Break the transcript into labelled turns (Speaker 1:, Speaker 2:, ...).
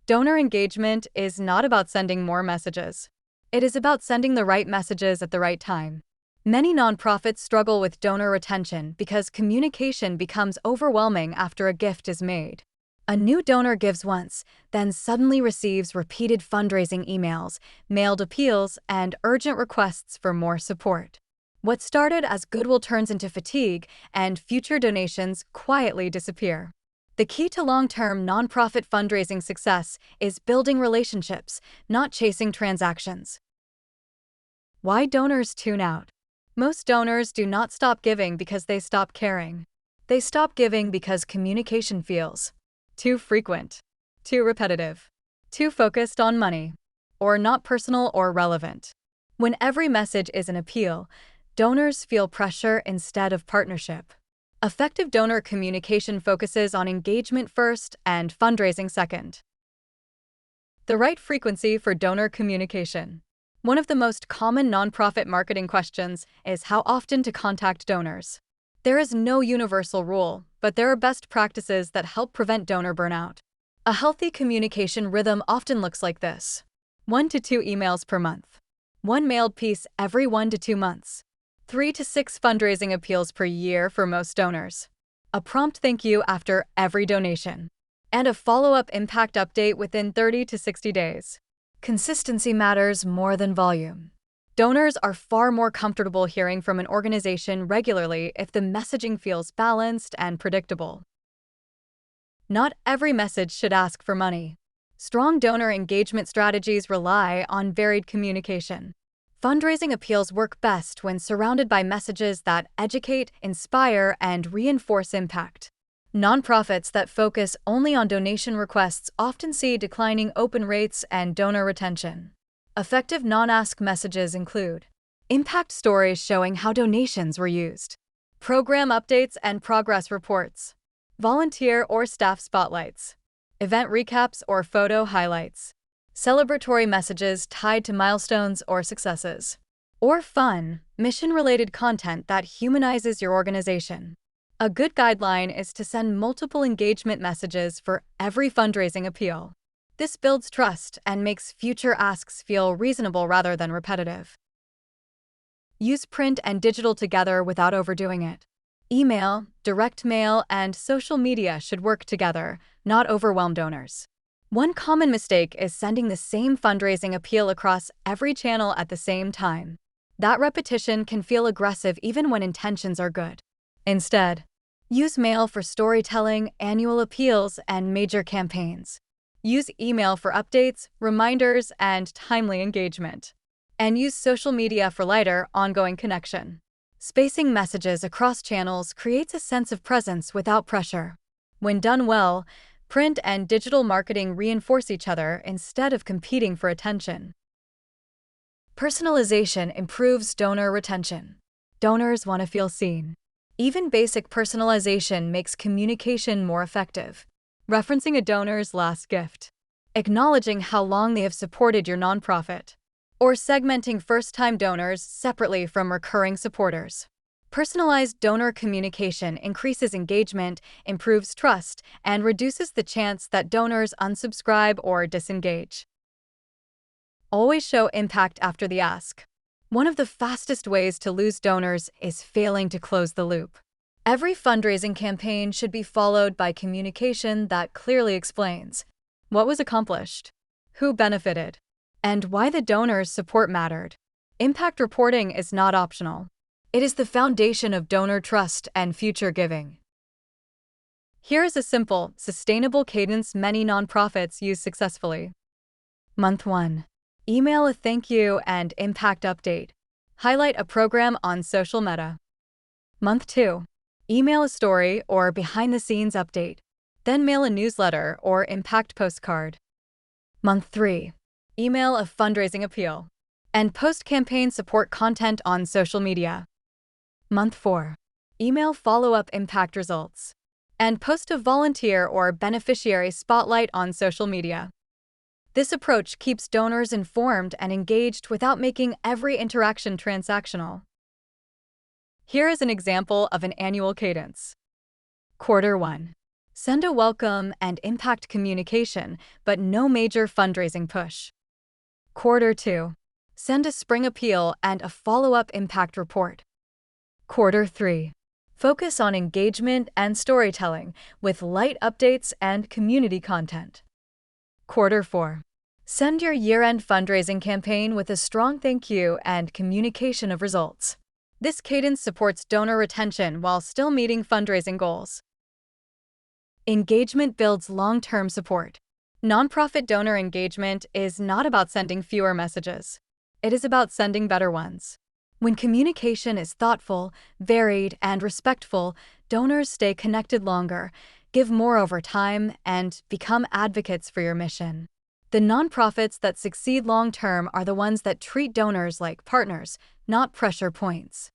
Speaker 1: Donor engagement is not about sending more messages. It is about sending the right messages at the right time. Many nonprofits struggle with donor retention because communication becomes overwhelming after a gift is made. A new donor gives once, then suddenly receives repeated fundraising emails, mailed appeals, and urgent requests for more support. What started as goodwill turns into fatigue, and future donations quietly disappear. The key to long-term nonprofit fundraising success is building relationships, not chasing transactions. Why donors tune out? Most donors do not stop giving because they stop caring. They stop giving because communication feels too frequent, too repetitive, too focused on money, or not personal or relevant. When every message is an appeal, donors feel pressure instead of partnership. Effective donor communication focuses on engagement first and fundraising second. The right frequency for donor communication. One of the most common nonprofit marketing questions is how often to contact donors. There is no universal rule, but there are best practices that help prevent donor burnout. A healthy communication rhythm often looks like this: 1 to 2 emails per month, 1 mailed piece every 1 to 2 months, 3 to 6 fundraising appeals per year for most donors, a prompt thank you after every donation, and a follow-up impact update within 30 to 60 days. Consistency matters more than volume. Donors are far more comfortable hearing from an organization regularly if the messaging feels balanced and predictable. Not every message should ask for money. Strong donor engagement strategies rely on varied communication. Fundraising appeals work best when surrounded by messages that educate, inspire, and reinforce impact. Nonprofits that focus only on donation requests often see declining open rates and donor retention. Effective non-ask messages include impact stories showing how donations were used, program updates and progress reports, volunteer or staff spotlights, event recaps or photo highlights, celebratory messages tied to milestones or successes, or fun, mission-related content that humanizes your organization. A good guideline is to send multiple engagement messages for every fundraising appeal. This builds trust and makes future asks feel reasonable rather than repetitive. Use print and digital together without overdoing it. Email, direct mail, and social media should work together, not overwhelm donors. One common mistake is sending the same fundraising appeal across every channel at the same time. That repetition can feel aggressive even when intentions are good. Instead, use mail for storytelling, annual appeals, and major campaigns. Use email for updates, reminders, and timely engagement. And use social media for lighter, ongoing connection. Spacing messages across channels creates a sense of presence without pressure. When done well, print and digital marketing reinforce each other instead of competing for attention. Personalization improves donor retention. Donors want to feel seen. Even basic personalization makes communication more effective. Referencing a donor's last gift, acknowledging how long they have supported your nonprofit, or segmenting first-time donors separately from recurring supporters. Personalized donor communication increases engagement, improves trust, and reduces the chance that donors unsubscribe or disengage. Always show impact after the ask. One of the fastest ways to lose donors is failing to close the loop. Every fundraising campaign should be followed by communication that clearly explains what was accomplished, who benefited, and why the donor's support mattered. Impact reporting is not optional. It is the foundation of donor trust and future giving. Here is a simple, sustainable cadence many nonprofits use successfully. Month 1. Email a thank you and impact update. Highlight a program on social media. Month 2. Email a story or behind-the-scenes update. Then mail a newsletter or impact postcard. Month 3. Email a fundraising appeal. And post-campaign support content on social media. Month 4. Email follow-up impact results. And post a volunteer or beneficiary spotlight on social media. This approach keeps donors informed and engaged without making every interaction transactional. Here is an example of an annual cadence. Quarter 1. Send a welcome and impact communication, but no major fundraising push. Quarter 2. Send a spring appeal and a follow-up impact report. Quarter 3. Focus on engagement and storytelling with light updates and community content. Quarter 4. Send your year-end fundraising campaign with a strong thank you and communication of results. This cadence supports donor retention while still meeting fundraising goals. Engagement builds long-term support. Nonprofit donor engagement is not about sending fewer messages. It is about sending better ones. When communication is thoughtful, varied, and respectful, donors stay connected longer, give more over time, and become advocates for your mission. The nonprofits that succeed long-term are the ones that treat donors like partners, not pressure points.